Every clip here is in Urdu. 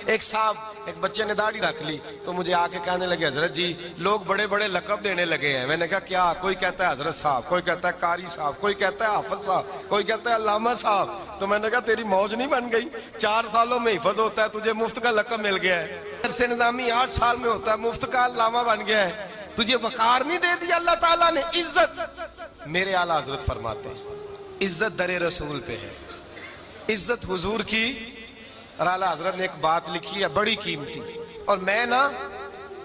ایک صاحب ایک بچے نے داڑھی رکھ لی تو مجھے آ کے کہنے لگے حضرت جی لوگ بڑے بڑے لقب دینے لگے ہیں. میں نے کہا کیا؟ کوئی کہتا ہے حضرت صاحب, کوئی کہتا ہے قاری صاحب, کوئی کہتا ہے حافظ صاحب, کوئی کہتا ہے علامہ صاحب. تو میں نے کہا تیری موج نہیں بن گئی؟ 4 سالوں میں حفظ ہوتا ہے, تجھے مفت کا لقب مل گیا ہے. درس نظامی 8 سال میں ہوتا ہے, مفت کا علامہ بن گیا ہے. تجھے وقار نہیں دے دیا اللہ تعالیٰ نے؟ عزت, میرے اعلیٰ حضرت فرماتے ہیں عزت در رسول پہ ہے, عزت حضور کی. اور اعلیٰ حضرت نے ایک بات لکھی ہے بڑی قیمتی, اور میں نا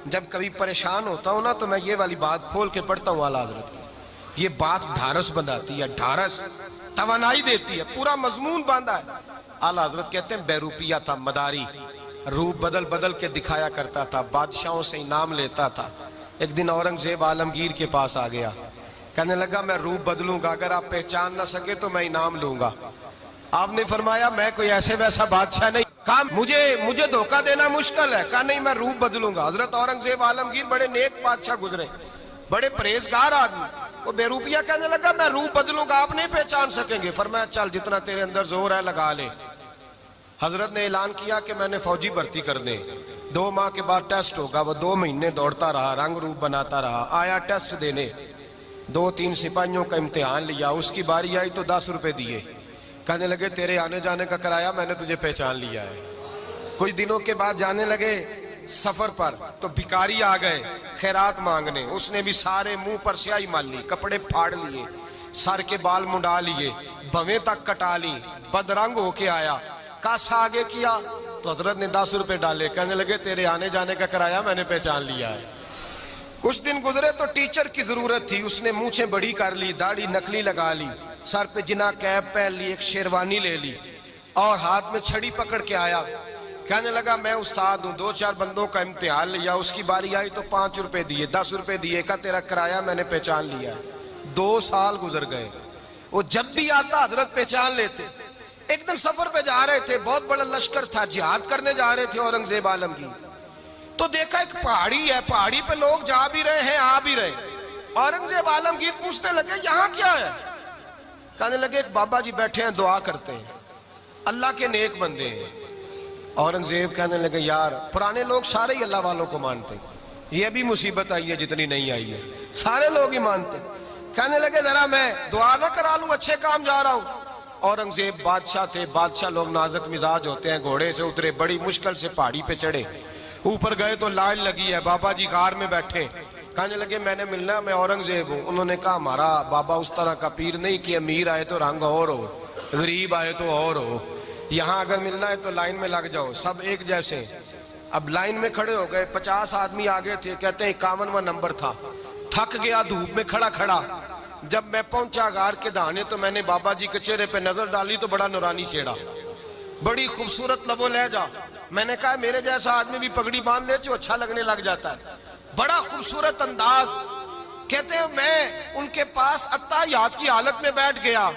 جب کبھی پریشان ہوتا ہوں نا تو میں یہ والی بات کھول کے پڑھتا ہوں اعلیٰ حضرت کی. یہ بات ڈھارس بندھاتی ہے, ڈھارس توانائی دیتی ہے, پورا مضمون باندھا ہے. اعلیٰ حضرت کہتے ہیں بیروپیہ تھا مداری, روپ بدل بدل کے دکھایا کرتا تھا, بادشاہوں سے انعام لیتا تھا. ایک دن اورنگزیب عالمگیر کے پاس آ گیا, کہنے لگا میں روپ بدلوں گا, اگر آپ پہچان نہ سکے تو میں انعام لوں گا. آپ نے فرمایا میں کوئی ایسے ویسا بادشاہ نہیں. کہا مجھے دھوکہ دینا مشکل ہے. کہا نہیں میں روپ بدلوں گا. حضرت اورنگزیب عالمگیر بڑے نیک بادشاہ گزرے, بڑے پرہیزگار آدمی. وہ بے روپیہ کہنے لگا میں روپ بدلوں گا, آپ نہیں پہچان سکیں گے. فرمایا چل جتنا تیرے اندر زور ہے لگا لے. حضرت نے اعلان کیا کہ میں نے فوجی بھرتی کر دیں, 2 ماہ کے بعد ٹیسٹ ہوگا. وہ 2 مہینے دوڑتا رہا, رنگ روپ بناتا رہا, آیا ٹیسٹ دینے. 2-3 سپاہیوں کا امتحان لیا, اس کی باری آئی تو 10 روپے دیے. کہنے لگے تیرے آنے جانے کا کرایہ میں نے تجھے پہچان لیا ہے. کچھ دنوں کے بعد جانے لگے سفر پر تو بھکاری آ گئے خیرات مانگنے. اس نے بھی سارے منہ پر سیاہی مال لی, کپڑے پھاڑ لیے, سر کے بال منڈا لیے, بھویں تک کٹا لی, بدرنگ ہو کے آیا. کاسا آگے کیا تو حضرت نے 10 روپے ڈالے. کہنے لگے تیرے آنے جانے کا کرایہ میں نے پہچان لیا ہے. کچھ دن گزرے تو ٹیچر کی ضرورت تھی. اس نے مونچھیں بڑی کر لی, داڑھی نکلی لگا لی, سر پہ جنا کیپ پہن لی, ایک شیروانی لے لی اور ہاتھ میں چھڑی پکڑ کے آیا. کہنے لگا میں استاد ہوں, 2-4 بندوں کا امتحان لیا, اس کی باری آئی تو 5 روپے دیے, 10 روپے دیے. کہا تیرا کرایہ میں نے پہچان لیا ہے. 2 سال گزر گئے. وہ جب بھی آتا حضرت پہچان لیتے. ایک دن سفر پہ جا رہے تھے, بہت بڑا لشکر تھا, جہاد کرنے جا رہے تھے اورنگزیب عالمگیر. تو دیکھا ایک پہاڑی ہے, پہاڑی پہ لوگ جا بھی رہے ہیں آ بھی رہے. اورنگزیب عالمگیر پوچھنے لگے یہاں کیا ہے؟ کہنے لگے ایک بابا جی بیٹھے ہیں دعا کرتے ہیں, اللہ کے نیک بندے ہیں. اورنگزیب کہنے لگے یار پرانے لوگ سارے ہی اللہ والوں کو مانتے, یہ بھی مصیبت آئی ہے جتنی نہیں آئی ہے, سارے لوگ ہی مانتے. کہنے لگے ذرا میں دعا نہ کرا لوں, اچھے کام جا رہا ہوں. اورنگزیب بادشاہ تھے, بادشاہ لوگ نازک مزاج ہوتے ہیں. گھوڑے سے اترے, بڑی مشکل سے پہاڑی پہ چڑھے, اوپر گئے تو لائن لگی ہے, بابا جی غار میں بیٹھے. کہنے لگے میں نے ملنا, میں اورنگزیب ہوں. انہوں نے کہا ہمارا بابا اس طرح کا پیر نہیں کہ امیر آئے تو رنگ اور ہو, غریب آئے تو اور ہو. یہاں اگر ملنا ہے تو لائن میں لگ جاؤ, سب ایک جیسے. اب لائن میں کھڑے ہو گئے, 50 آدمی آگے تھے. کہتے ہیں 51واں نمبر تھا. تھک گیا دھوپ میں کھڑا کھڑا. جب میں پہنچا غار کے دہانے تو میں نے بابا جی کے چہرے پہ نظر ڈالی تو بڑا نورانی چہرہ, بڑی خوبصورت لب و لہجہ. میں نے کہا میرے جیسا آدمی بھی پگڑی باندھ لے تو اچھا لگنے لگ جاتا ہے, بڑا خوبصورت انداز. کہتے ہیں میں ان کے پاس اتحیات کی حالت میں بیٹھ گیا.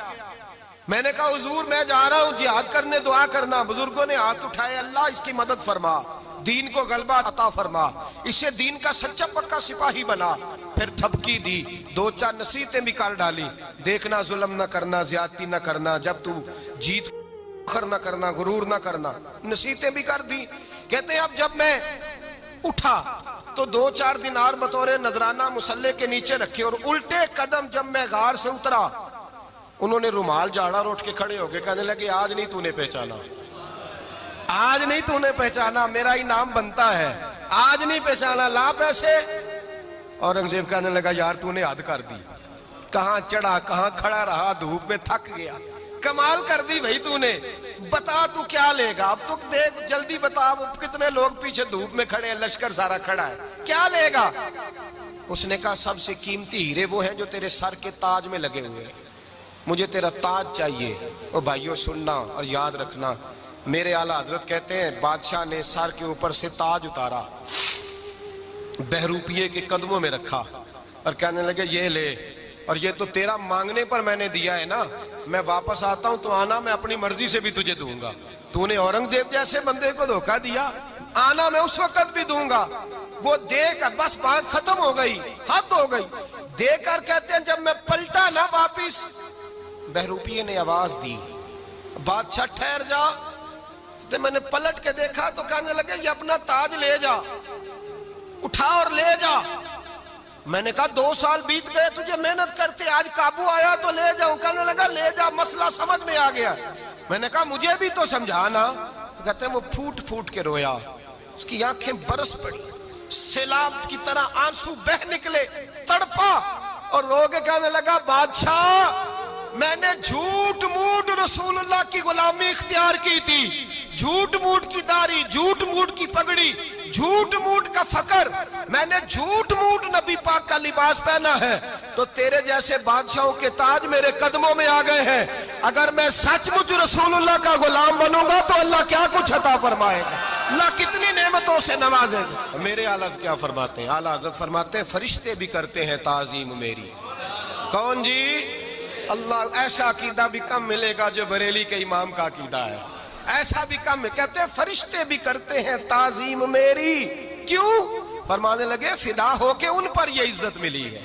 میں نے کہا حضور میں جا رہا ہوں جہاد کرنے, دعا کرنا. بزرگوں نے ہاتھ اٹھائے, اللہ اس کی مدد فرما, دین کو غلبہ عطا فرما, اسے دین کا سچا پکا سپاہی بنا. پھر تھپکی دی, 2-4 نصیحتیں بھی کر ڈالی. دیکھنا ظلم نہ کرنا, زیادتی نہ کرنا, جب تو جیت نہ کرنا, غرور نہ کرنا, نصیحتیں بھی کر دی. کہتے ہیں اب جب میں اٹھا تو 2-4 دینار بطور نذرانہ مسلح کے نیچے رکھے, اور الٹے قدم جب میں غار سے اترا انہوں نے رومال جھاڑا اور اٹھ کے کھڑے ہو گئے. کہنے لگے آج نہیں تو نے پہچانا, آج نہیں تو نے پہچانا, میرا انعام بنتا ہے, آج نہیں پہچانا, لا پیسے. اورنگزیب کہنے لگا یار تو نے حد کر دی, کہاں چڑھا کہاں کھڑا رہا, دھوپ میں تھک گیا, کمال کر دی بھائی تو نے. بتا تو کیا لے گا, اب تو دیکھ جلدی بتا, کتنے لوگ پیچھے دھوپ میں کھڑے ہیں, لشکر سارا کھڑا ہے, کیا لے گا؟ اس نے کہا سب سے قیمتی ہیرے وہ ہیں جو تیرے سر کے تاج میں لگے ہوئے ہیں, مجھے تیرا تاج چاہیے. اور بھائیو سننا اور یاد رکھنا, میرے اعلیٰ حضرت کہتے ہیں بادشاہ نے سر کے اوپر سے تاج اتارا, بہروپیے کے قدموں میں رکھا اور کہنے لگے یہ لے, اور یہ تو تیرا مانگنے پر میں نے دیا ہے نا, میں واپس آتا ہوں تو آنا میں اپنی مرضی سے بھی تجھے دوں گا. تو نے اورنگزیب جیسے بندے کو دھوکہ دیا, آنا میں اس وقت بھی دوں گا. وہ دے کر بس بات ختم ہو گئی, حد ہو گئی. دے کر کہتے ہیں جب میں پلٹا نا واپس, بہروپیے نے آواز دی بادشاہ ٹھہر جا, تو میں نے پلٹ کے دیکھا تو کہنے لگے یہ اپنا تاج لے جا، اٹھا اور لے جا۔ میں نے کہا 2 سال بیت گئے تجھے محنت کرتے، آج قابو آیا تو لے جاؤں۔ کہنے لگا لے جا، مسئلہ سمجھ میں آ گیا۔ میں نے کہا مجھے بھی تو سمجھانا۔ تو کہتے ہیں وہ پھوٹ پھوٹ کے رویا، اس کی آنکھیں برس پڑی، سیلاب کی طرح آنسو بہ نکلے، تڑپا اور رو کے کہنے لگا بادشاہ میں نے جھوٹ موٹ رسول اللہ کی غلامی اختیار کی تھی، جھوٹ موٹ کی داڑھی، جھوٹ موٹ کی پگڑی، جھوٹ موٹ کا فقر، میں نے جھوٹ موٹ نبی پاک کا لباس پہنا ہے، تو تیرے جیسے بادشاہوں کے تاج میرے قدموں میں آ گئے ہیں۔ اگر میں سچ مچ رسول اللہ کا غلام بنوں گا تو اللہ کیا کچھ عطا فرمائے گا، اللہ کتنی نعمتوں سے نوازے گا۔ میرے اعلیٰ حضرت کیا فرماتے ہیں؟ اعلیٰ حضرت فرماتے ہیں فرشتے بھی کرتے ہیں تعظیم میری۔ کون جی؟ اللہ۔ ایسا عقیدہ بھی کم ملے گا جو بریلی کے امام کا عقیدہ ہے، ایسا بھی کم ہے۔ کہتے ہیں فرشتے بھی کرتے ہیں تعظیم میری۔ کیوں؟ فرمانے لگے فدا ہو کے ان پر یہ عزت ملی ہے۔